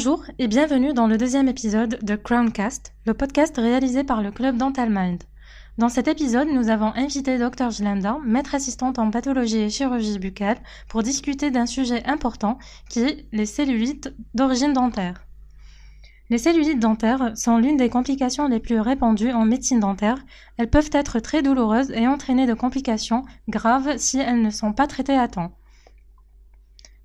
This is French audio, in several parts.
Bonjour et bienvenue dans le deuxième épisode de Crowncast, le podcast réalisé par le Club Dental Mind. Dans cet épisode, nous avons invité Dr Jlenda, maître assistante en pathologie et chirurgie buccale, pour discuter d'un sujet important qui est les cellulites d'origine dentaire. Les cellulites dentaires sont l'une des complications les plus répandues en médecine dentaire. Elles peuvent être très douloureuses et entraîner de complications graves si elles ne sont pas traitées à temps.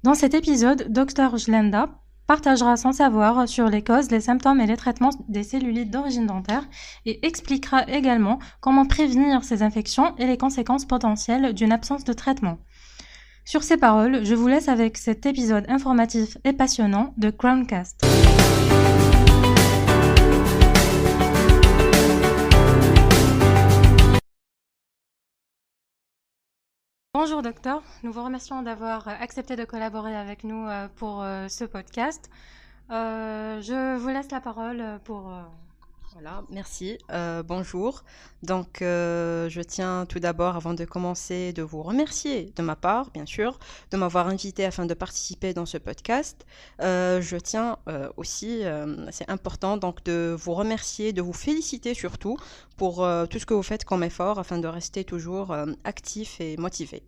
Dans cet épisode, Dr Jlenda partagera son savoir sur les causes, les symptômes et les traitements des cellulites d'origine dentaire et expliquera également comment prévenir ces infections et les conséquences potentielles d'une absence de traitement. Sur ces paroles, je vous laisse avec cet épisode informatif et passionnant de Crowncast. Bonjour docteur, nous vous remercions d'avoir accepté de collaborer avec nous pour ce podcast. Je vous laisse la parole pour... Voilà, merci. Bonjour. Donc, je tiens tout d'abord, avant de commencer, de vous remercier de ma part, bien sûr, de m'avoir invité afin de participer dans ce podcast. Je tiens aussi, c'est important, donc de vous remercier, de vous féliciter surtout pour tout ce que vous faites comme effort afin de rester toujours actif et motivé.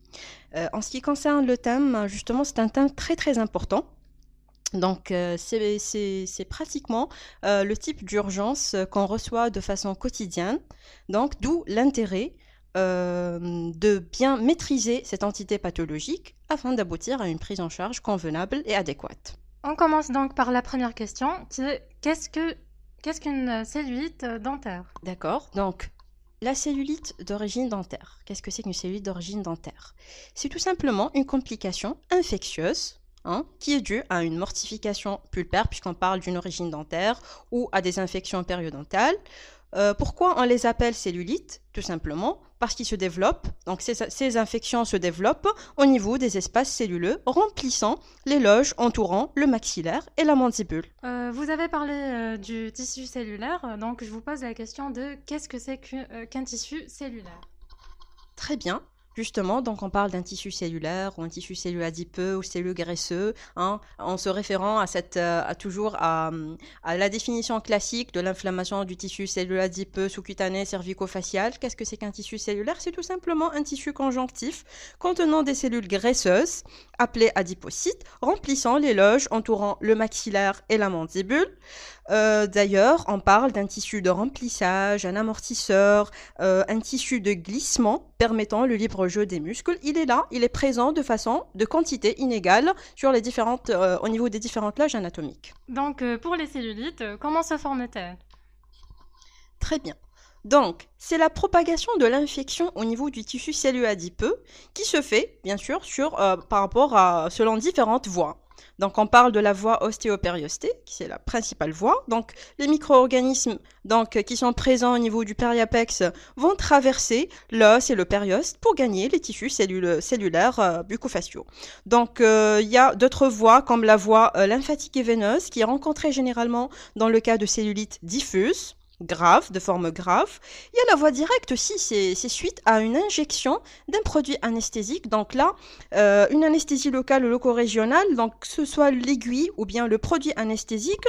En ce qui concerne le thème, justement, c'est un thème très très important. Donc, c'est pratiquement le type d'urgence qu'on reçoit de façon quotidienne. Donc, d'où l'intérêt de bien maîtriser cette entité pathologique afin d'aboutir à une prise en charge convenable et adéquate. On commence donc par la première question, qui est qu'est-ce qu'une cellulite dentaire? D'accord. Donc, la cellulite d'origine dentaire. Qu'est-ce que c'est qu'une cellulite d'origine dentaire? C'est tout simplement une complication infectieuse qui est due à une mortification pulpaire, puisqu'on parle d'une origine dentaire, ou à des infections périodontales. Pourquoi on les appelle cellulites? Tout simplement parce qu'ils se développent, donc ces infections se développent au niveau des espaces celluleux remplissant les loges entourant le maxillaire et la mandibule. Vous avez parlé du tissu cellulaire, donc je vous pose la question de qu'est-ce que c'est qu'un tissu cellulaire? Très bien. Justement, donc on parle d'un tissu cellulaire ou un tissu cellulaire adipeux ou cellule graisseux, en se référant à la définition classique de l'inflammation du tissu cellulaire adipeux sous-cutané cervico-facial. Qu'est-ce que c'est qu'un tissu cellulaire? C'est tout simplement un tissu conjonctif contenant des cellules graisseuses appelées adipocytes, remplissant les loges entourant le maxillaire et la mandibule. D'ailleurs, on parle d'un tissu de remplissage, un amortisseur, un tissu de glissement permettant le libre jeu des muscles. Il est là, il est présent de quantité inégale sur au niveau des différentes loges anatomiques. Donc, pour les cellulites, comment se forment-elles? Très bien. Donc, c'est la propagation de l'infection au niveau du tissu cellulaire adipeux qui se fait, bien sûr, selon différentes voies. Donc, on parle de la voie ostéopériostée, qui c'est la principale voie. Donc, les micro-organismes qui sont présents au niveau du périapex vont traverser l'os et le périoste pour gagner les tissus cellulaires bucco-faciaux. Donc, il y a d'autres voies, comme la voie lymphatique et veineuse, qui est rencontrée généralement dans le cas de cellulite diffuse, de forme grave. Il y a la voie directe aussi, c'est suite à une injection d'un produit anesthésique. Donc là, une anesthésie locale ou loco-régionale, donc que ce soit l'aiguille ou bien le produit anesthésique,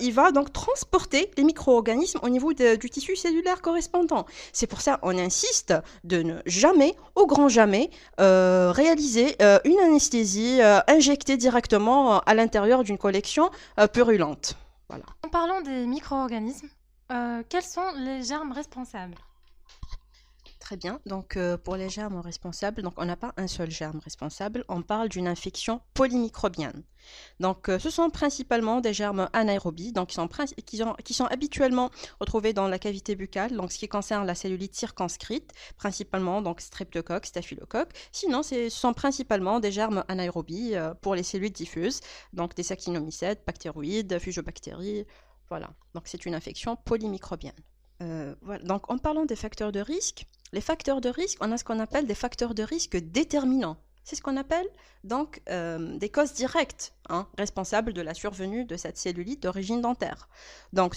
il va donc transporter les micro-organismes au niveau du tissu cellulaire correspondant. C'est pour ça on insiste de ne jamais, au grand jamais, réaliser une anesthésie injectée directement à l'intérieur d'une collection purulente. Voilà. En parlant des micro-organismes, quels sont les germes responsables? Très bien. Donc, pour les germes responsables, donc on n'a pas un seul germe responsable. On parle d'une infection polymicrobienne. Donc, ce sont principalement des germes anaérobies, donc qui sont habituellement retrouvés dans la cavité buccale. Donc, ce qui concerne la cellulite circonscrite, principalement donc streptocoque, staphylocoque. Sinon, ce sont principalement des germes anaérobies pour les cellules diffuses, donc des actinomycètes, bactéroïdes, fusiobactéries. Voilà. Donc, c'est une infection polymicrobienne. Voilà. Donc, en parlant des facteurs de risque, les facteurs de risque, on a ce qu'on appelle des facteurs de risque déterminants. c'est ce qu'on appelle donc des causes directes responsables de la survenue de cette cellulite d'origine dentaire. Donc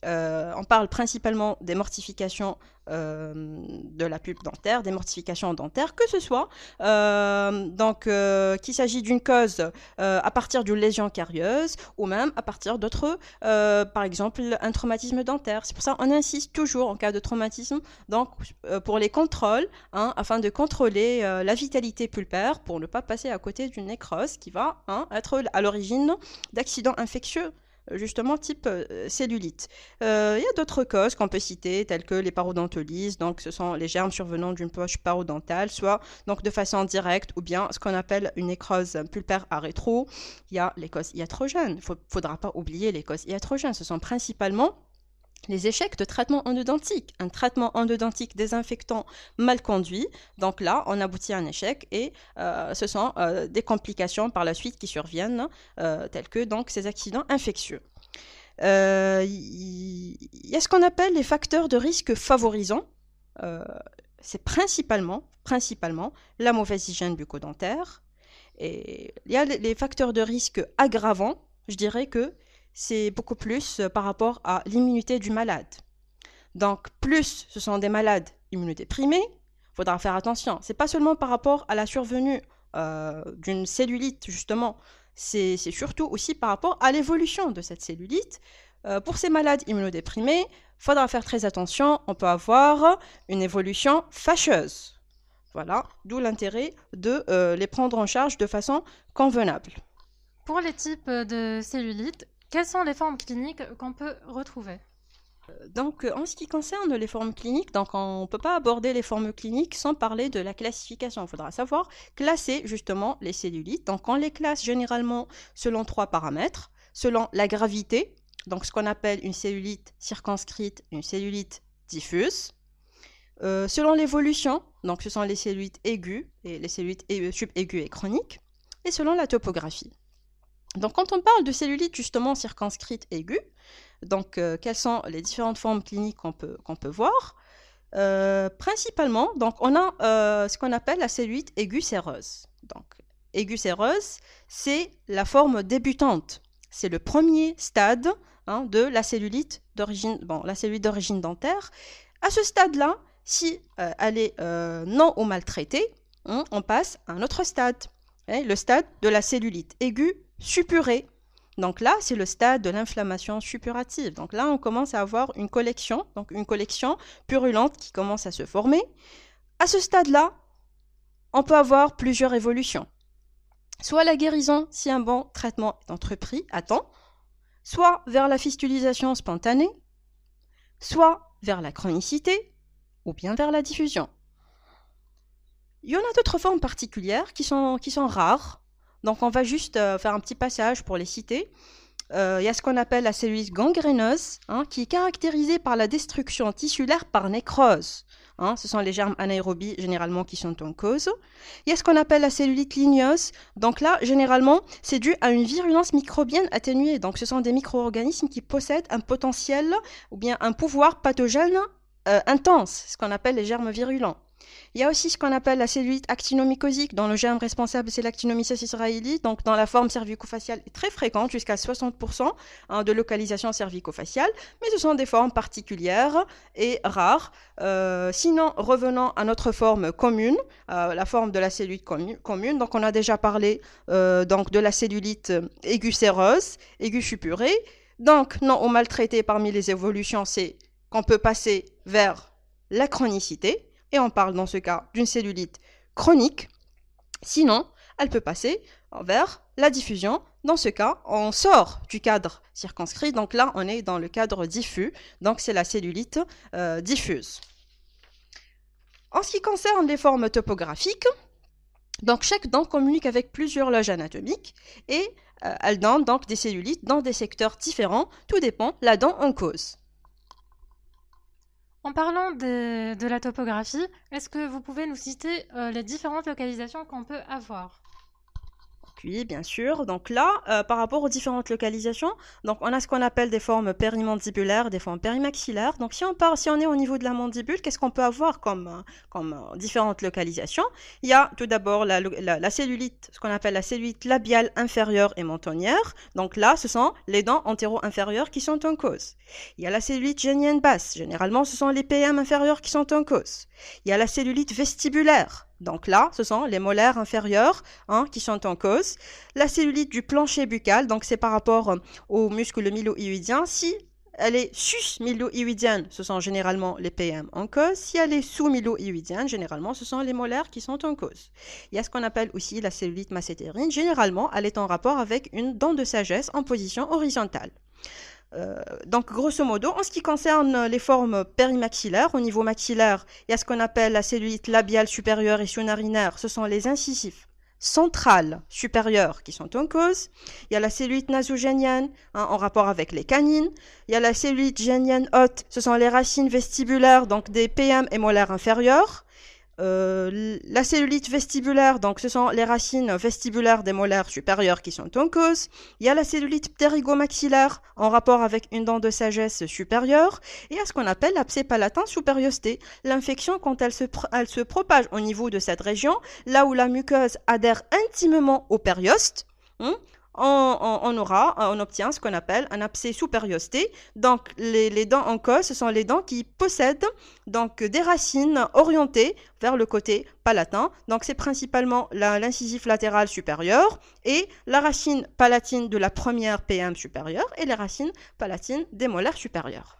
on parle principalement des mortifications de la pulpe dentaire, des mortifications dentaires, que ce soit qu'il s'agit d'une cause à partir d'une lésion carieuse ou même à partir d'autres, par exemple un traumatisme dentaire. C'est pour ça qu'on insiste toujours en cas de traumatisme, donc pour les contrôles, afin de contrôler la vitalité pulpaire pour ne pas passer à côté d'une nécrose qui va être à l'origine d'accidents infectieux justement type cellulite. Il y a d'autres causes qu'on peut citer, telles que les parodontolises, donc ce sont les germes survenant d'une poche parodontale, soit donc de façon directe ou bien ce qu'on appelle une nécrose pulpaire à rétro. Il y a les causes iatrogènes, il ne faudra pas oublier les causes iatrogènes, ce sont principalement les échecs de traitement endodontique. Un traitement endodontique désinfectant mal conduit, donc là, on aboutit à un échec et ce sont des complications par la suite qui surviennent, telles que donc, ces accidents infectieux. Il y a ce qu'on appelle les facteurs de risque favorisants. C'est principalement la mauvaise hygiène bucco-dentaire. Et il y a les facteurs de risque aggravants, je dirais que c'est beaucoup plus par rapport à l'immunité du malade. Donc, plus ce sont des malades immunodéprimés, il faudra faire attention. Ce n'est pas seulement par rapport à la survenue d'une cellulite, justement, c'est surtout aussi par rapport à l'évolution de cette cellulite. Pour ces malades immunodéprimés, il faudra faire très attention, on peut avoir une évolution fâcheuse. Voilà, d'où l'intérêt de les prendre en charge de façon convenable. Pour les types de cellulite, quelles sont les formes cliniques qu'on peut retrouver ? Donc, en ce qui concerne les formes cliniques, donc on ne peut pas aborder les formes cliniques sans parler de la classification. Il faudra savoir classer justement les cellulites. Donc, on les classe généralement selon 3 paramètres. Selon la gravité, donc ce qu'on appelle une cellulite circonscrite, une cellulite diffuse. Selon l'évolution, donc ce sont les cellulites aiguës et les cellulites subaiguës et chroniques. Et selon la topographie. Donc, quand on parle de cellulite justement circonscrite aiguë, donc quelles sont les différentes formes cliniques qu'on peut voir? Principalement, donc on a ce qu'on appelle la cellulite aiguë séreuse. Donc, aiguë séreuse, c'est la forme débutante. C'est le premier stade de la cellulite d'origine dentaire. À ce stade-là, si elle est non ou maltraitée, on passe à un autre stade, le stade de la cellulite aiguë suppurée. Donc là, c'est le stade de l'inflammation suppurative. Donc là, on commence à avoir une collection purulente qui commence à se former. À ce stade-là, on peut avoir plusieurs évolutions. Soit la guérison, si un bon traitement est entrepris à temps, soit vers la fistulisation spontanée, soit vers la chronicité, ou bien vers la diffusion. Il y en a d'autres formes particulières qui sont rares. Donc, on va juste faire un petit passage pour les citer. Il y a ce qu'on appelle la cellulite gangréneuse, qui est caractérisée par la destruction tissulaire par nécrose. Ce sont les germes anaérobies généralement qui sont en cause. Il y a ce qu'on appelle la cellulite ligneuse. Donc là, généralement, c'est dû à une virulence microbienne atténuée. Donc, ce sont des micro-organismes qui possèdent un potentiel ou bien un pouvoir pathogène intense, ce qu'on appelle les germes virulents. Il y a aussi ce qu'on appelle la cellulite actinomycosique, dont le germe responsable c'est l'actinomyces israéli, donc dans la forme cervico-faciale est très fréquente, jusqu'à 60% de localisation cervico-faciale, mais ce sont des formes particulières et rares. Sinon, revenons à notre forme commune, la forme de la cellulite commune. Donc on a déjà parlé donc de la cellulite aiguë séreuse, aiguë suppurée. Donc non ou maltraitée parmi les évolutions, c'est qu'on peut passer vers la chronicité. Et on parle dans ce cas d'une cellulite chronique. Sinon, elle peut passer vers la diffusion. Dans ce cas, on sort du cadre circonscrit. Donc là, on est dans le cadre diffus. Donc c'est la cellulite diffuse. En ce qui concerne les formes topographiques, donc chaque dent communique avec plusieurs loges anatomiques et elle donne donc des cellulites dans des secteurs différents. Tout dépend de la dent en cause. En parlant de la topographie, est-ce que vous pouvez nous citer les différentes localisations qu'on peut avoir ? QI, bien sûr. Donc là, par rapport aux différentes localisations, donc on a ce qu'on appelle des formes périmandibulaires, des formes périmaxillaires. Donc si on est au niveau de la mandibule, qu'est-ce qu'on peut avoir comme différentes localisations? Il y a tout d'abord la cellulite, ce qu'on appelle la cellulite labiale inférieure et mentonnière. Donc là, ce sont les dents antéro-inférieures qui sont en cause. Il y a la cellulite génienne basse. Généralement, ce sont les PM inférieures qui sont en cause. Il y a la cellulite vestibulaire. Donc là, ce sont les molaires inférieures qui sont en cause. La cellulite du plancher buccal, donc c'est par rapport au muscle mylo-hyoïdien. Si elle est sus-mylo-hyoïdienne, ce sont généralement les PM en cause. Si elle est sous-mylo-hyoïdienne, généralement, ce sont les molaires qui sont en cause. Il y a ce qu'on appelle aussi la cellulite massétérine. Généralement, elle est en rapport avec une dent de sagesse en position horizontale. Donc, grosso modo, en ce qui concerne les formes périmaxillaires, au niveau maxillaire, il y a ce qu'on appelle la cellulite labiale supérieure et sous-narinaire. Ce sont les incisives centrales supérieures qui sont en cause. Il y a la cellulite nasogénienne en rapport avec les canines. Il y a la cellulite génienne haute. Ce sont les racines vestibulaires, donc des PM et molaires inférieures. La cellulite vestibulaire, donc ce sont les racines vestibulaires des molaires supérieures qui sont en cause. Il y a la cellulite ptérygomaxillaire en rapport avec une dent de sagesse supérieure. Et il y a ce qu'on appelle l'abcès palatin sous périostée. L'infection, quand elle se propage au niveau de cette région, là où la muqueuse adhère intimement au périoste, on obtient ce qu'on appelle un abcès sous périostée. Donc les dents en cause, ce sont les dents qui possèdent donc des racines orientées vers le côté palatin. Donc c'est principalement l'incisif latéral supérieur et la racine palatine de la première PM supérieure et les racines palatines des molaires supérieures.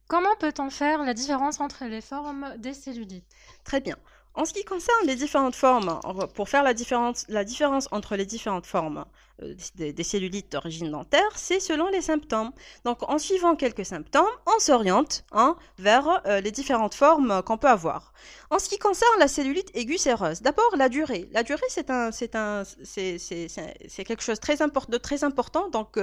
Comment peut-on faire la différence entre les formes des cellulites? Très bien. En ce qui concerne les différentes formes, pour faire la différence entre les différentes formes des cellulites d'origine dentaire, c'est selon les symptômes. Donc, en suivant quelques symptômes, on s'oriente vers les différentes formes qu'on peut avoir. En ce qui concerne la cellulite aiguë séreuse, d'abord la durée. La durée, c'est quelque chose de très important. Donc,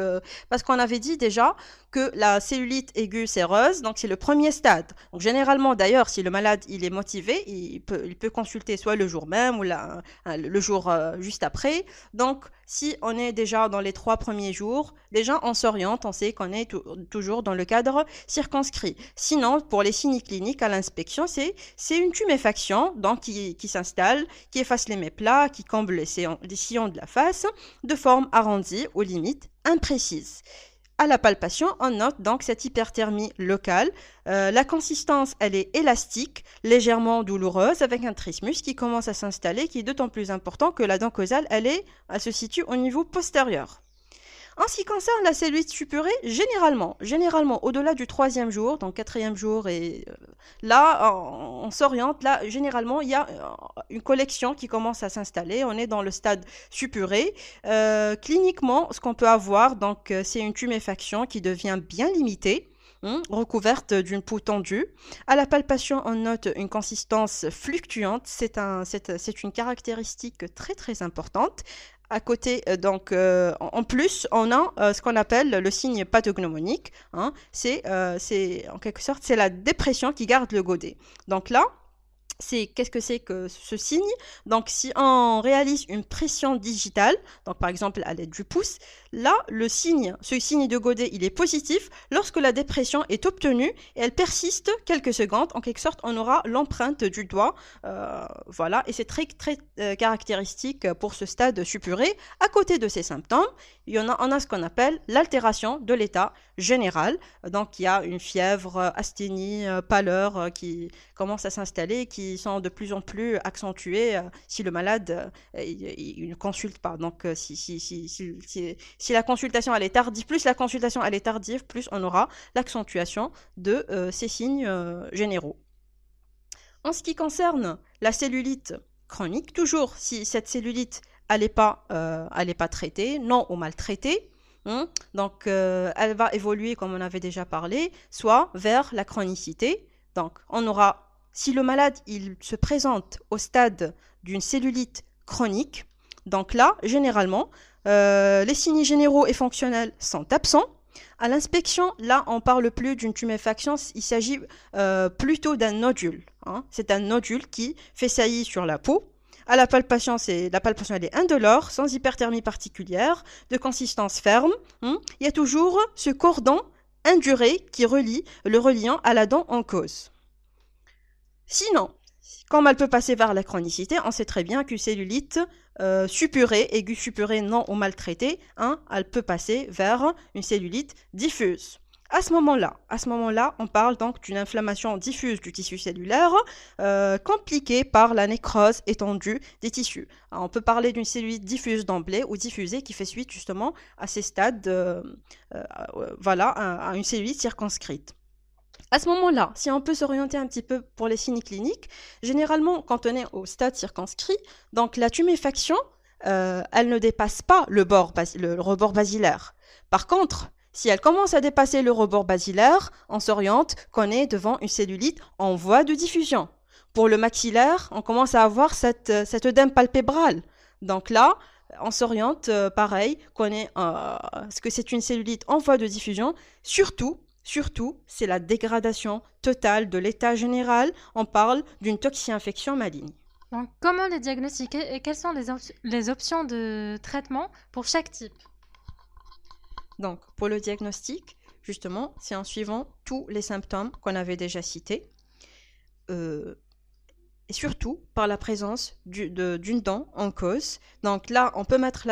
parce qu'on avait dit déjà que la cellulite aiguë séreuse, donc c'est le premier stade. Donc, généralement, d'ailleurs, si le malade il est motivé, il peut consulter soit le jour même ou le jour juste après. Donc, si on est déjà dans les 3 premiers jours, déjà on s'oriente, on sait qu'on est toujours dans le cadre circonscrit. Sinon, pour les signes cliniques à l'inspection, c'est une tuméfaction donc qui s'installe, qui efface les méplats, qui comble les sillons de la face, de forme arrondie aux limites imprécises. À la palpation, on note donc cette hyperthermie locale. La consistance, elle est élastique, légèrement douloureuse, avec un trismus qui commence à s'installer, qui est d'autant plus important que la dent causale, elle se situe au niveau postérieur. En ce qui concerne la cellulite suppurée, généralement, au-delà du 3e jour, donc 4e jour, et là, on s'oriente. Là, généralement, il y a une collection qui commence à s'installer. On est dans le stade suppuré. Cliniquement, ce qu'on peut avoir, donc, c'est une tuméfaction qui devient bien limitée, recouverte d'une peau tendue. À la palpation, on note une consistance fluctuante. C'est une caractéristique très très importante. À côté, en plus, on a ce qu'on appelle le signe pathognomonique. C'est en quelque sorte, c'est la dépression qui garde le godet. Donc là, qu'est-ce que c'est que ce signe? Donc, si on réalise une pression digitale, donc par exemple à l'aide du pouce, là, ce signe de godet, il est positif lorsque la dépression est obtenue et elle persiste quelques secondes. En quelque sorte, on aura l'empreinte du doigt, voilà, et c'est très très caractéristique pour ce stade suppuré. À côté de ces symptômes, on a ce qu'on appelle l'altération de l'état général. Donc, il y a une fièvre, asthénie, pâleur qui commence à s'installer, qui sont de plus en plus accentuées si le malade il consulte pas. Donc, si la consultation elle est tardive, plus la consultation elle est tardive, plus on aura l'accentuation de ces signes généraux. En ce qui concerne la cellulite chronique, toujours si cette cellulite elle n'est pas traitée, non ou mal traitée, donc elle va évoluer, comme on avait déjà parlé, soit vers la chronicité. Donc on aura, si le malade il se présente au stade d'une cellulite chronique, donc là, généralement, les signes généraux et fonctionnels sont absents. À l'inspection, là, on parle plus d'une tuméfaction, il s'agit plutôt d'un nodule. C'est un nodule qui fait saillie sur la peau. À la palpation, elle est indolore, sans hyperthermie particulière, de consistance ferme. Il y a toujours ce cordon induré qui relie le reliant à la dent en cause. Sinon, comme elle peut passer vers la chronicité, on sait très bien qu'une cellulite suppurée, aiguë suppurée non ou maltraitée, elle peut passer vers une cellulite diffuse. À ce moment-là, on parle donc d'une inflammation diffuse du tissu cellulaire compliquée par la nécrose étendue des tissus. Alors, on peut parler d'une cellulite diffuse d'emblée ou diffusée qui fait suite justement à ces stades, à une cellulite circonscrite. À ce moment-là, si on peut s'orienter un petit peu pour les signes cliniques, généralement, quand on est au stade circonscrit, donc la tuméfaction, elle ne dépasse pas le rebord basilaire. Par contre, si elle commence à dépasser le rebord basilaire, on s'oriente qu'on est devant une cellulite en voie de diffusion. Pour le maxillaire, on commence à avoir cette œdème palpébrale. Donc là, on s'oriente pareil, qu'on est, ce que c'est une cellulite en voie de diffusion, surtout, c'est la dégradation totale de l'état général. On parle d'une toxi-infection maligne. Donc, comment les diagnostiquer et quelles sont les options de traitement pour chaque type? Donc, pour le diagnostic, justement, c'est en suivant tous les symptômes qu'on avait déjà cités. Et surtout par la présence d'une dent en cause. Donc là, on peut mettre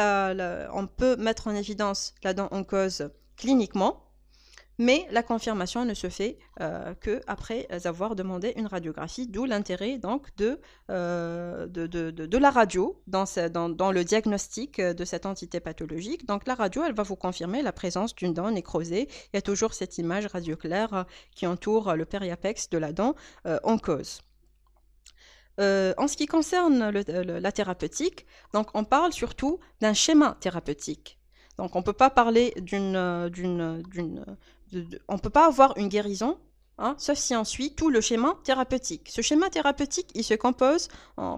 en évidence la dent en cause cliniquement, mais la confirmation ne se fait qu'après avoir demandé une radiographie, d'où l'intérêt donc de la radio dans le diagnostic de cette entité pathologique. Donc la radio, elle va vous confirmer la présence d'une dent nécrosée. Il y a toujours cette image radio-claire qui entoure le périapex de la dent en cause. En ce qui concerne la thérapeutique, donc on parle surtout d'un schéma thérapeutique. Donc on ne peut pas parler on peut pas avoir une guérison, sauf si on suit tout le schéma thérapeutique. Ce schéma thérapeutique, il se compose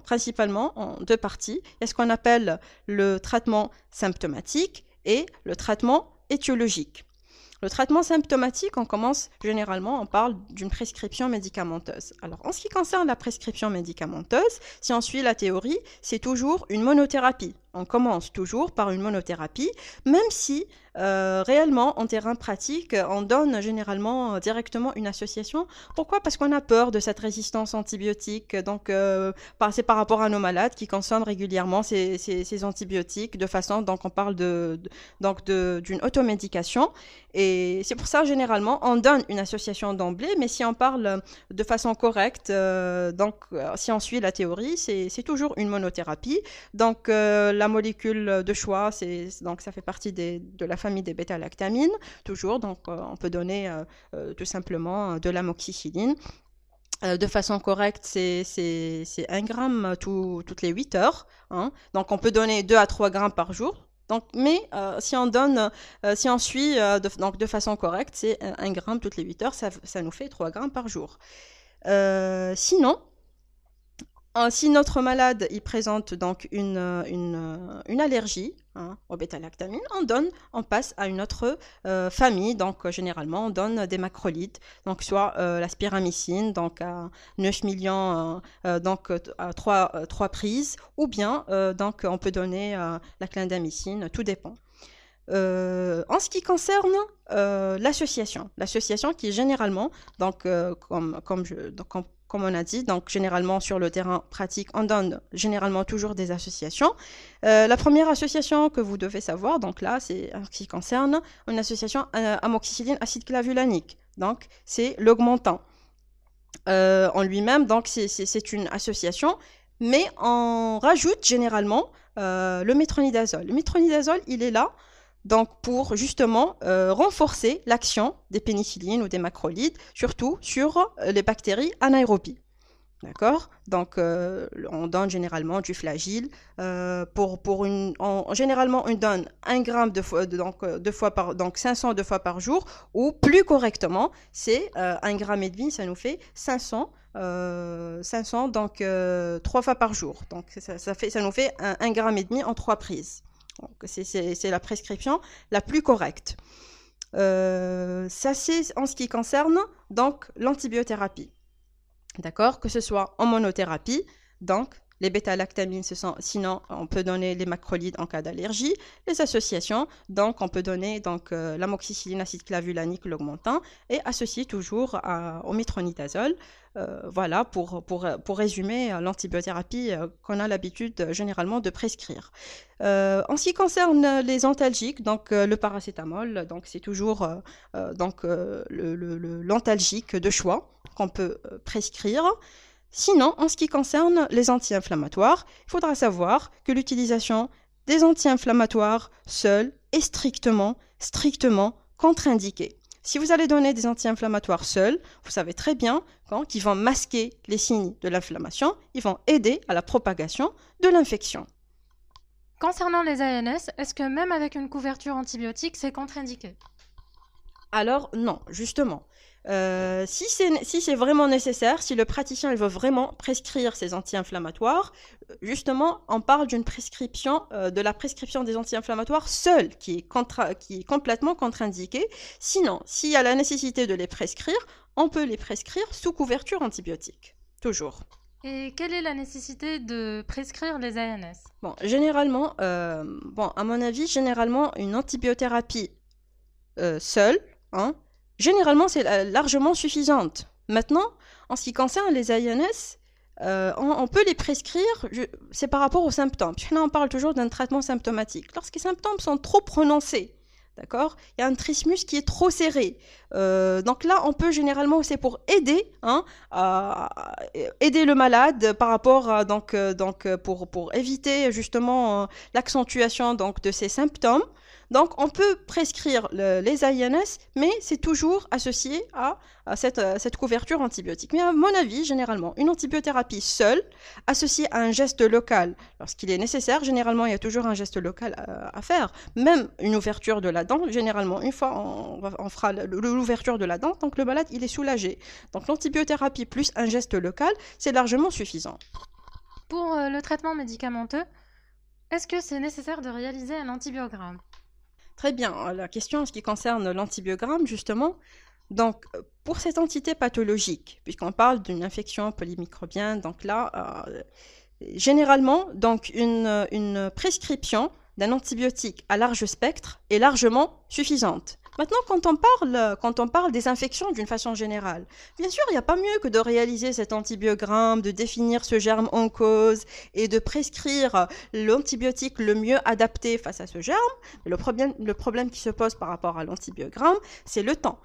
principalement en deux parties. Il y a ce qu'on appelle le traitement symptomatique et le traitement étiologique. Le traitement symptomatique, on parle d'une prescription médicamenteuse. Alors, en ce qui concerne la prescription médicamenteuse, si on suit la théorie, c'est toujours une monothérapie. On commence toujours par une monothérapie, même si réellement, en terrain pratique, on donne généralement directement une association. Pourquoi? Parce qu'on a peur de cette résistance antibiotique. Donc, c'est par rapport à nos malades qui consomment régulièrement ces antibiotiques de façon, donc on parle d'une automédication. Et c'est pour ça, généralement, on donne une association d'emblée, mais si on parle de façon correcte, si on suit la théorie, c'est toujours une monothérapie. Donc, la molécule de choix, ça fait partie de la famille des bêta-lactamines, toujours. Donc, on peut donner tout simplement de l'amoxicilline. De façon correcte, c'est 1 gramme toutes les 8 heures. Donc, on peut donner 2 à 3 grammes par jour. Donc, mais si on suit de façon correcte, c'est 1 gramme toutes les 8 heures, ça nous fait 3 grammes par jour. Sinon, si notre malade il présente donc une allergie au bêta-lactamine, on passe à une autre famille. Donc généralement on donne des macrolides, donc soit la spiramycine, donc à 9 millions, donc à 3 prises, ou bien donc on peut donner la clindamycine, tout dépend. En ce qui concerne l'association qui est généralement, donc comme on a dit, donc généralement sur le terrain pratique, on donne généralement toujours des associations. La première association que vous devez savoir, donc là, c'est en ce qui concerne une association amoxicilline acide clavulanique. Donc c'est l'augmentant. En lui-même, donc c'est une association, mais on rajoute généralement le métronidazole. Le métronidazole, il est là donc pour justement renforcer l'action des pénicillines ou des macrolides, surtout sur les bactéries anaérobies. D'accord? Donc, on donne généralement du flagyl. Généralement, on donne 1 gramme donc 500 2 fois par jour, ou plus correctement, c'est 1 gramme et demi, ça nous fait 500 donc 3 fois par jour. Donc, ça nous fait 1 gramme et demi en 3 prises. Donc, c'est la prescription la plus correcte. Ça, c'est en ce qui concerne donc l'antibiothérapie. D'accord? Que ce soit en monothérapie, donc Les bêta-lactamines, sinon, on peut donner les macrolides en cas d'allergie. Les associations, donc, on peut donner l'amoxicilline, acide clavulanique, l'augmentin, et associer toujours au métronidazole. Voilà, pour résumer l'antibiothérapie qu'on a l'habitude généralement de prescrire. En ce qui concerne les antalgiques, donc le paracétamol, donc c'est toujours l'antalgique de choix qu'on peut prescrire. Sinon, en ce qui concerne les anti-inflammatoires, il faudra savoir que l'utilisation des anti-inflammatoires seuls est strictement contre-indiquée. Si vous allez donner des anti-inflammatoires seuls, vous savez très bien qu'ils vont masquer les signes de l'inflammation, ils vont aider à la propagation de l'infection. Concernant les ANS, est-ce que même avec une couverture antibiotique, c'est contre-indiqué? Alors non, justement. Si c'est vraiment nécessaire, si le praticien il veut vraiment prescrire ces anti-inflammatoires, justement, on parle d'une prescription, de la prescription des anti-inflammatoires seule, qui est complètement contre-indiquée. Sinon, s'il y a la nécessité de les prescrire, on peut les prescrire sous couverture antibiotique, toujours. Et quelle est la nécessité de prescrire les ANS? Bon, généralement, à mon avis, généralement, une antibiothérapie seule, généralement, c'est largement suffisante. Maintenant, en ce qui concerne les ANS, on peut les prescrire, c'est par rapport aux symptômes. Puisque là, on parle toujours d'un traitement symptomatique. Lorsque les symptômes sont trop prononcés, d'accord, il y a un trismus qui est trop serré. Donc là, on peut généralement, c'est pour aider, aider le malade par rapport à, pour éviter justement l'accentuation de ces symptômes. Donc, on peut prescrire les ANS, mais c'est toujours associé à cette couverture antibiotique. Mais à mon avis, généralement, une antibiothérapie seule, associée à un geste local, lorsqu'il est nécessaire, généralement, il y a toujours un geste local à faire. Même une ouverture de la dent, généralement, une fois on fera l'ouverture de la dent, donc le malade, il est soulagé. Donc, l'antibiothérapie plus un geste local, c'est largement suffisant. Pour le traitement médicamenteux, est-ce que c'est nécessaire de réaliser un antibiogramme? Très bien. La question en ce qui concerne l'antibiogramme, justement, donc pour cette entité pathologique, puisqu'on parle d'une infection polymicrobienne, donc là, généralement, donc une prescription d'un antibiotique à large spectre est largement suffisante. Maintenant, quand on parle des infections d'une façon générale, bien sûr, il n'y a pas mieux que de réaliser cet antibiogramme, de définir ce germe en cause et de prescrire l'antibiotique le mieux adapté face à ce germe. Mais le problème qui se pose par rapport à l'antibiogramme, c'est le temps.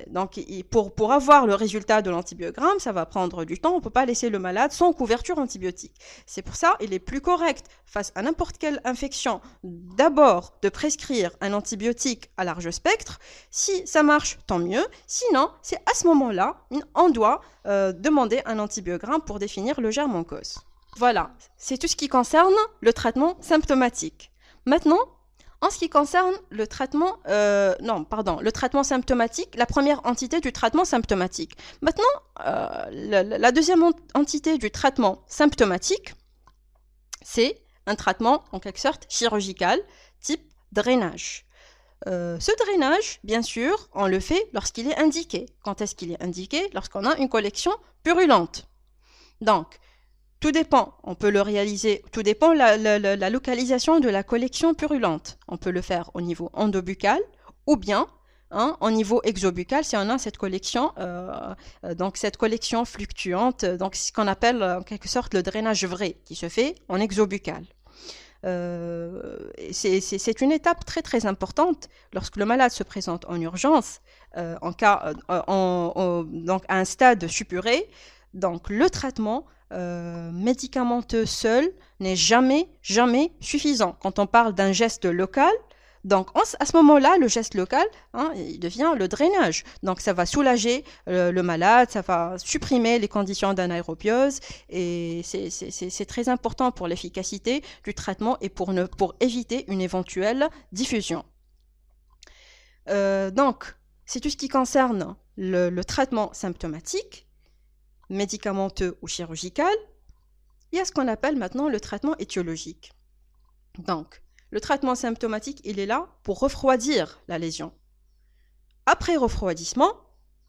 Donc, pour avoir le résultat de l'antibiogramme, ça va prendre du temps. On ne peut pas laisser le malade sans couverture antibiotique. C'est pour ça qu'il est plus correct, face à n'importe quelle infection, d'abord de prescrire un antibiotique à large spectre. Si ça marche, tant mieux. Sinon, c'est à ce moment-là, on doit demander un antibiogramme pour définir le germe en cause. Voilà, c'est tout ce qui concerne le traitement symptomatique. Maintenant, en ce qui concerne le traitement, le traitement symptomatique, la première entité du traitement symptomatique. Maintenant, la deuxième entité du traitement symptomatique, c'est un traitement en quelque sorte chirurgical, type drainage. Ce drainage, bien sûr, on le fait lorsqu'il est indiqué. Quand est-ce qu'il est indiqué? Lorsqu'on a une collection purulente. Donc, tout dépend, on peut le réaliser, tout dépend la localisation de la collection purulente. On peut le faire au niveau endobuccal ou bien au niveau exobuccal si on a cette collection, cette collection fluctuante, donc ce qu'on appelle en quelque sorte le drainage vrai qui se fait en exobuccal. C'est une étape très très importante lorsque le malade se présente en urgence, à un stade suppuré. Donc le traitement médicamenteux seul n'est jamais suffisant. Quand on parle d'un geste local, donc à ce moment-là, le geste local, il devient le drainage. Donc ça va soulager le malade, ça va supprimer les conditions d'anaérobiose et c'est très important pour l'efficacité du traitement et pour éviter une éventuelle diffusion. Donc, c'est tout ce qui concerne le traitement symptomatique, médicamenteux ou chirurgical. Il y a ce qu'on appelle maintenant le traitement étiologique. Donc, le traitement symptomatique, il est là pour refroidir la lésion. Après refroidissement,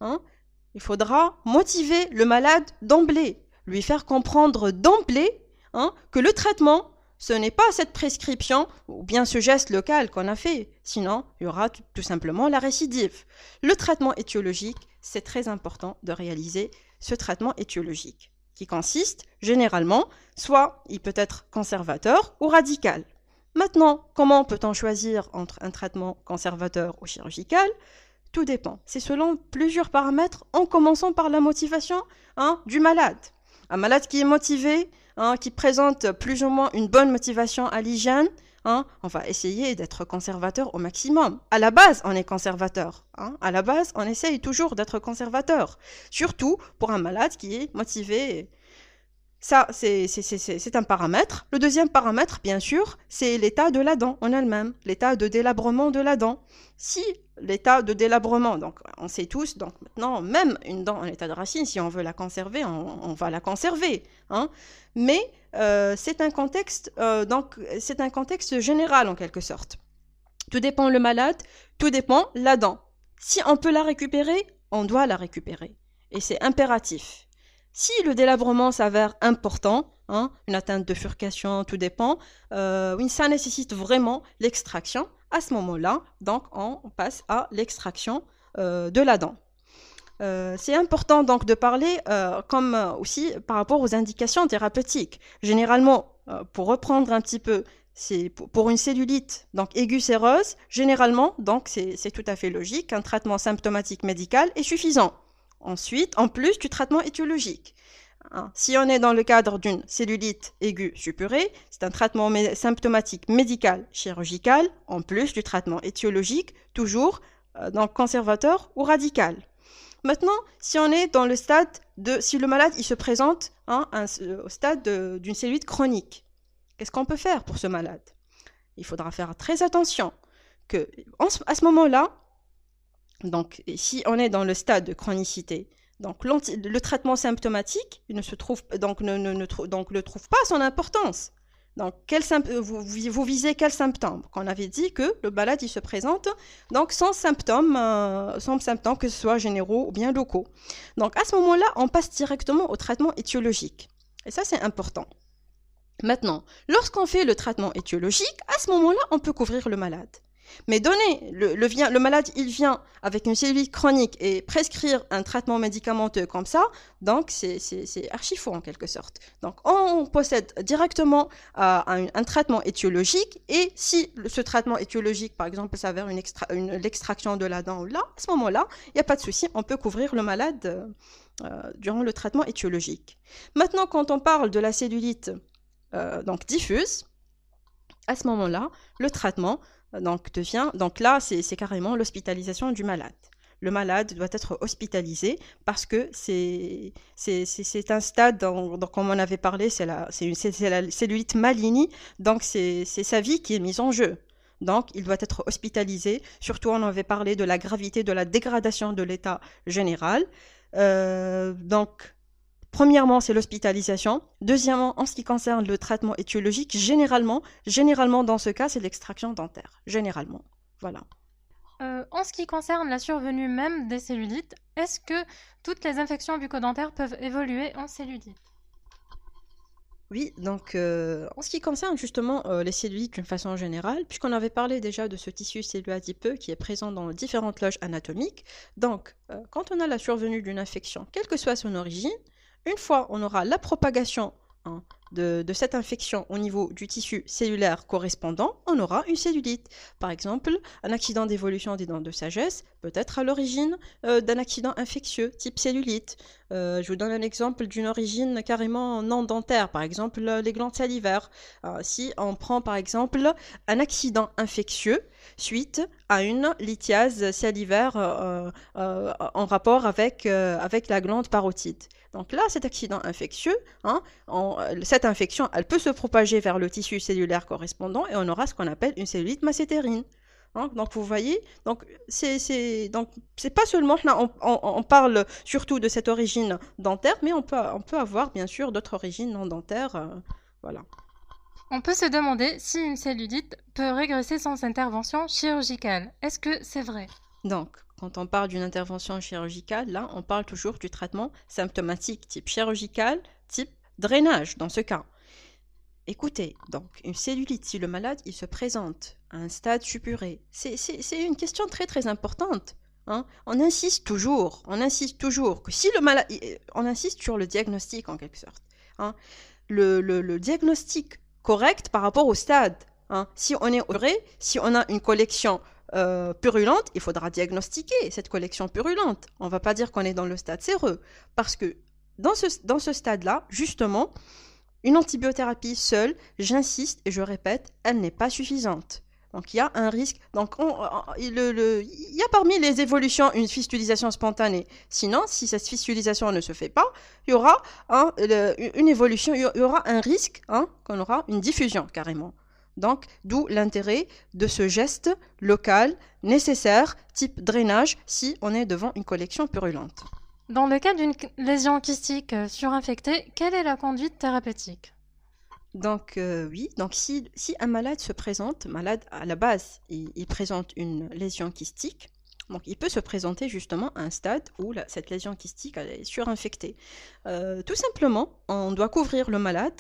il faudra motiver le malade d'emblée, lui faire comprendre d'emblée que le traitement, ce n'est pas cette prescription ou bien ce geste local qu'on a fait. Sinon, il y aura tout simplement la récidive. Le traitement étiologique, c'est très important de réaliser ce traitement étiologique, qui consiste généralement, soit il peut être conservateur ou radical. Maintenant, comment peut-on choisir entre un traitement conservateur ou chirurgical? Tout dépend. C'est selon plusieurs paramètres, en commençant par la motivation du malade. Un malade qui est motivé, qui présente plus ou moins une bonne motivation à l'hygiène, on va essayer d'être conservateur au maximum. À la base, on est conservateur. À la base, on essaye toujours d'être conservateur. Surtout pour un malade qui est motivé. Ça, c'est un paramètre. Le deuxième paramètre, bien sûr, c'est l'état de la dent en elle-même, l'état de délabrement de la dent. Si l'état de délabrement, donc on sait tous, donc maintenant, même une dent en état de racine, si on veut la conserver, on va la conserver. Mais c'est un contexte général en quelque sorte. Tout dépend le malade, tout dépend la dent. Si on peut la récupérer, on doit la récupérer. Et c'est impératif. Si le délabrement s'avère important, une atteinte de furcation, tout dépend, oui, ça nécessite vraiment l'extraction. À ce moment-là, donc, on passe à l'extraction de la dent. C'est important donc de parler comme aussi par rapport aux indications thérapeutiques. Généralement, pour reprendre un petit peu, c'est pour une cellulite donc aiguë séreuse, généralement, donc c'est tout à fait logique, un traitement symptomatique médical est suffisant. Ensuite, en plus du traitement étiologique. Si on est dans le cadre d'une cellulite aiguë suppurée, c'est un traitement symptomatique médical chirurgical, en plus du traitement étiologique, toujours donc conservateur ou radical. Maintenant, si on est dans le stade si le malade il se présente au stade d'une cellulite chronique, qu'est-ce qu'on peut faire pour ce malade? Il faudra faire très attention que à ce moment-là, donc, si on est dans le stade de chronicité, donc le traitement symptomatique il ne trouve pas son importance. Donc, vous visez quel symptôme? Qu'on avait dit que le malade il se présente donc sans symptômes, que ce soit généraux ou bien locaux. Donc, à ce moment-là, on passe directement au traitement étiologique. Et ça, c'est important. Maintenant, lorsqu'on fait le traitement étiologique, à ce moment-là, on peut couvrir le malade. Mais donner, le malade, il vient avec une cellulite chronique et prescrire un traitement médicamenteux comme ça, donc c'est archi faux en quelque sorte. Donc on possède directement un traitement étiologique et si ce traitement étiologique, par exemple, s'avère l'extraction de la dent, là, à ce moment-là, il n'y a pas de souci, on peut couvrir le malade durant le traitement étiologique. Maintenant, quand on parle de la cellulite donc diffuse, à ce moment-là, le traitement donc là, c'est carrément l'hospitalisation du malade. Le malade doit être hospitalisé parce que c'est un stade, comme on avait parlé, c'est la cellulite maligne, donc c'est sa vie qui est mise en jeu. Donc, il doit être hospitalisé. Surtout, on avait parlé de la gravité, de la dégradation de l'état général. Donc, premièrement, c'est l'hospitalisation. Deuxièmement, en ce qui concerne le traitement étiologique, généralement dans ce cas, c'est l'extraction dentaire. Généralement, voilà. En ce qui concerne la survenue même des cellulites, est-ce que toutes les infections bucco-dentaires peuvent évoluer en cellulite? Oui, donc en ce qui concerne justement les cellulites d'une façon générale, puisqu'on avait parlé déjà de ce tissu cellulaire adipeux qui est présent dans différentes loges anatomiques, donc quand on a la survenue d'une infection, quelle que soit son origine, une fois on aura la propagation de cette infection au niveau du tissu cellulaire correspondant, on aura une cellulite. Par exemple, un accident d'évolution des dents de sagesse peut être à l'origine d'un accident infectieux type cellulite. Je vous donne un exemple d'une origine carrément non dentaire, par exemple les glandes salivaires. Si on prend par exemple un accident infectieux suite à une lithiase salivaire en rapport avec la glande parotide. Donc là, cet accident infectieux, cette infection, elle peut se propager vers le tissu cellulaire correspondant et on aura ce qu'on appelle une cellulite massétérine. Donc vous voyez, donc c'est pas seulement là on parle surtout de cette origine dentaire, mais on peut avoir bien sûr d'autres origines non dentaires, voilà. On peut se demander si une cellulite peut régresser sans intervention chirurgicale. Est-ce que c'est vrai? Donc, quand on parle d'une intervention chirurgicale, là, on parle toujours du traitement symptomatique type chirurgical, type drainage dans ce cas. écoutez, donc une cellulite, si le malade il se présente à un stade supuré, c'est une question très très importante. Hein. On insiste toujours que si le malade, on insiste sur le diagnostic en quelque sorte. Hein. Le diagnostic correct par rapport au stade. Hein. Si on est vrai, si on a une collection purulente, il faudra diagnostiquer cette collection purulente. On ne va pas dire qu'on est dans le stade séreux, parce que dans ce stade-là, justement, une antibiothérapie seule, j'insiste et je répète, elle n'est pas suffisante. Donc il y a un risque. Donc il y a parmi les évolutions une fistulisation spontanée. Sinon, si cette fistulisation ne se fait pas, il y aura une évolution, il y aura un risque qu'on aura une diffusion carrément. Donc d'où l'intérêt de ce geste local nécessaire, type drainage, si on est devant une collection purulente. Dans le cas d'une lésion kystique surinfectée, quelle est la conduite thérapeutique? Donc oui, donc si un malade se présente, malade à la base, il présente une lésion kystique, donc il peut se présenter justement à un stade où cette lésion kystique elle est surinfectée. Tout simplement, on doit couvrir le malade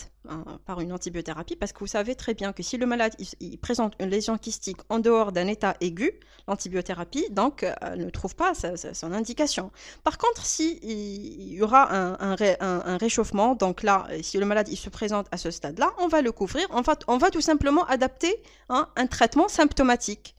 par une antibiothérapie parce que vous savez très bien que si le malade il présente une lésion kystique en dehors d'un état aigu, l'antibiothérapie donc ne trouve pas son indication. Par contre, si il y aura un réchauffement, donc là, si le malade il se présente à ce stade-là, on va le couvrir, on va tout simplement adapter un traitement symptomatique.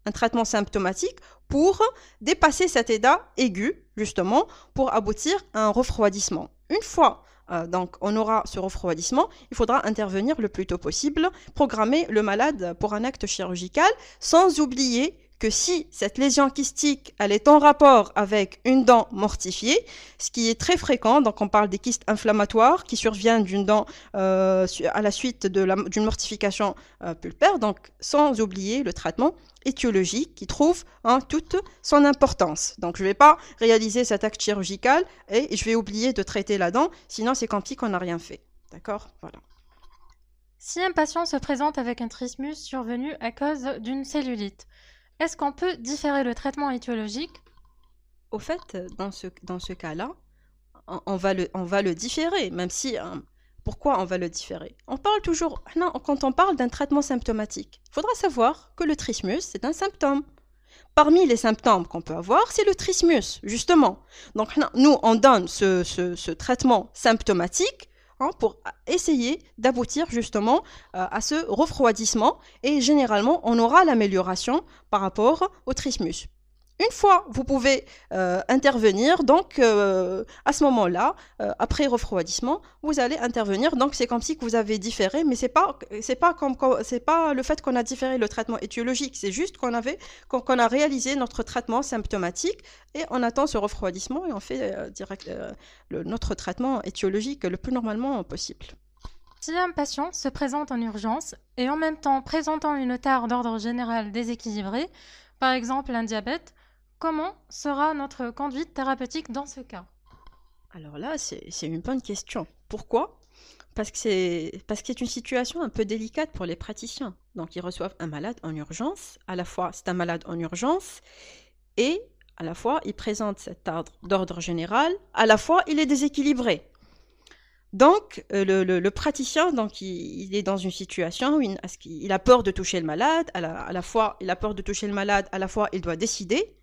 Un traitement symptomatique pour dépasser cet état aigu, justement, pour aboutir à un refroidissement. Une fois donc on aura ce refroidissement, il faudra intervenir le plus tôt possible, programmer le malade pour un acte chirurgical, sans oublier que si cette lésion kystique elle est en rapport avec une dent mortifiée, ce qui est très fréquent, donc on parle des kystes inflammatoires qui surviennent d'une dent à la suite d'une mortification pulpaire, donc sans oublier le traitement étiologique qui trouve toute son importance. Donc je ne vais pas réaliser cet acte chirurgical et je vais oublier de traiter la dent, sinon c'est comme si on n'a rien fait. D'accord? Voilà. Si un patient se présente avec un trismus survenu à cause d'une cellulite, est-ce qu'on peut différer le traitement étiologique? Au fait, dans ce cas-là, on va le différer, même si... pourquoi on va le différer? On parle toujours... Non, quand on parle d'un traitement symptomatique, il faudra savoir que le trismus, c'est un symptôme. Parmi les symptômes qu'on peut avoir, c'est le trismus, justement. Donc, nous, on donne ce traitement symptomatique pour essayer d'aboutir justement à ce refroidissement et généralement on aura l'amélioration par rapport au trismus. Une fois, vous pouvez intervenir, donc à ce moment-là, après refroidissement, vous allez intervenir. Donc c'est comme si que vous avez différé, mais c'est pas le fait qu'on a différé le traitement étiologique, c'est juste qu'on a réalisé notre traitement symptomatique et on attend ce refroidissement et on fait notre traitement étiologique le plus normalement possible. Si un patient se présente en urgence et en même temps présentant une tare d'ordre général déséquilibrée, par exemple un diabète, comment sera notre conduite thérapeutique dans ce cas? Alors là, c'est une bonne question. Pourquoi? Parce que c'est une situation un peu délicate pour les praticiens. Donc, ils reçoivent un malade en urgence. À la fois, c'est un malade en urgence et à la fois, il présente cet tare d'ordre général. À la fois, il est déséquilibré. Donc, le praticien, donc, il est dans une situation où il a peur de toucher le malade. À la fois, il a peur de toucher le malade. À la fois, il doit décider.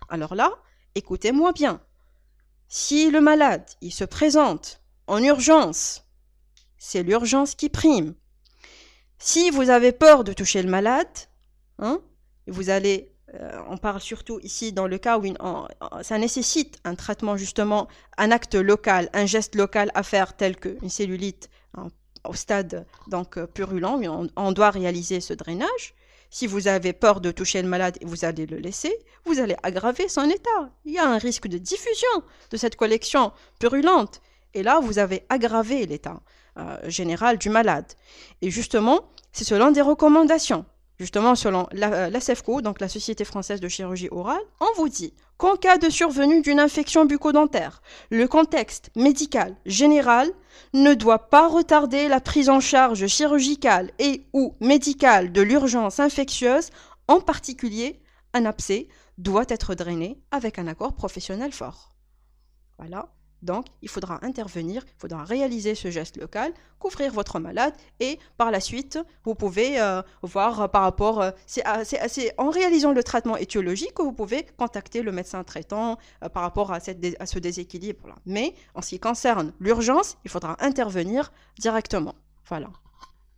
Alors là, écoutez-moi bien. Si le malade, il se présente en urgence, c'est l'urgence qui prime. Si vous avez peur de toucher le malade, vous allez, on parle surtout ici dans le cas où ça nécessite un traitement justement, un acte local, un geste local à faire tel qu'une cellulite au stade donc purulent, on doit réaliser ce drainage. Si vous avez peur de toucher le malade et vous allez le laisser, vous allez aggraver son état. Il y a un risque de diffusion de cette collection purulente. Et là, vous avez aggravé l'état général du malade. Et justement, c'est selon des recommandations. Justement, selon la CEFCO, donc la Société française de chirurgie orale, on vous dit qu'en cas de survenue d'une infection bucco-dentaire, le contexte médical général ne doit pas retarder la prise en charge chirurgicale et ou médicale de l'urgence infectieuse, en particulier un abcès doit être drainé avec un accord professionnel fort. Voilà. Donc, il faudra intervenir, il faudra réaliser ce geste local, couvrir votre malade et par la suite, vous pouvez voir par rapport, c'est en réalisant le traitement étiologique que vous pouvez contacter le médecin traitant par rapport à ce déséquilibre-là. Mais en ce qui concerne l'urgence, il faudra intervenir directement. Voilà.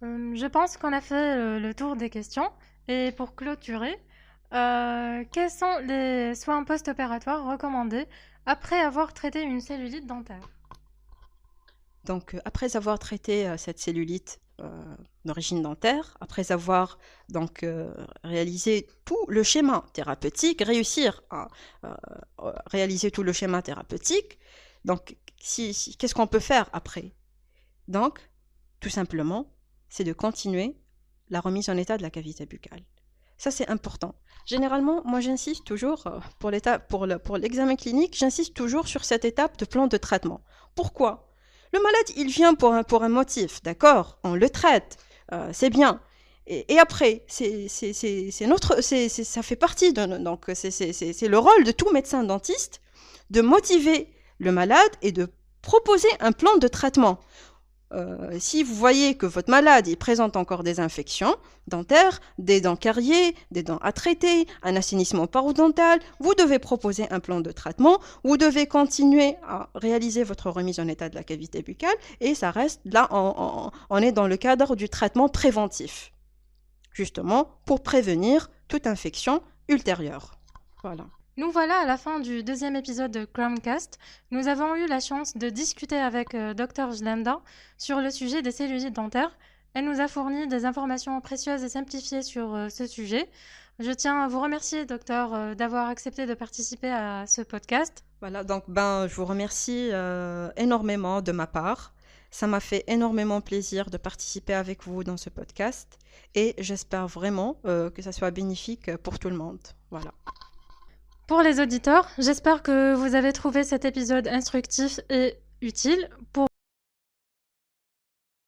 Je pense qu'on a fait le tour des questions. Et pour clôturer, quels sont les soins post-opératoires recommandés après avoir traité une cellulite dentaire? Donc, après avoir traité cette cellulite d'origine dentaire, après avoir donc réalisé tout le schéma thérapeutique, réussir à réaliser tout le schéma thérapeutique, donc qu'est-ce qu'on peut faire après? Donc, tout simplement, c'est de continuer la remise en état de la cavité buccale. Ça, c'est important. Généralement, moi, j'insiste toujours, pour l'examen clinique, j'insiste toujours sur cette étape de plan de traitement. Pourquoi? Le malade, il vient pour un motif, d'accord? On le traite, c'est bien. Et après, ça fait partie donc c'est le rôle de tout médecin dentiste de motiver le malade et de proposer un plan de traitement. Si vous voyez que votre malade il présente encore des infections dentaires, des dents cariées, des dents à traiter, un assainissement parodontal, vous devez proposer un plan de traitement, vous devez continuer à réaliser votre remise en état de la cavité buccale et ça reste là, on est dans le cadre du traitement préventif, justement pour prévenir toute infection ultérieure. Voilà. Nous voilà à la fin du deuxième épisode de Crowncast. Nous avons eu la chance de discuter avec Dr Jlenda sur le sujet des cellulites dentaires. Elle nous a fourni des informations précieuses et simplifiées sur ce sujet. Je tiens à vous remercier, docteur, d'avoir accepté de participer à ce podcast. Voilà, donc je vous remercie énormément de ma part. Ça m'a fait énormément plaisir de participer avec vous dans ce podcast et j'espère vraiment que ça soit bénéfique pour tout le monde. Voilà. Pour les auditeurs, j'espère que vous avez trouvé cet épisode instructif et utile. Pour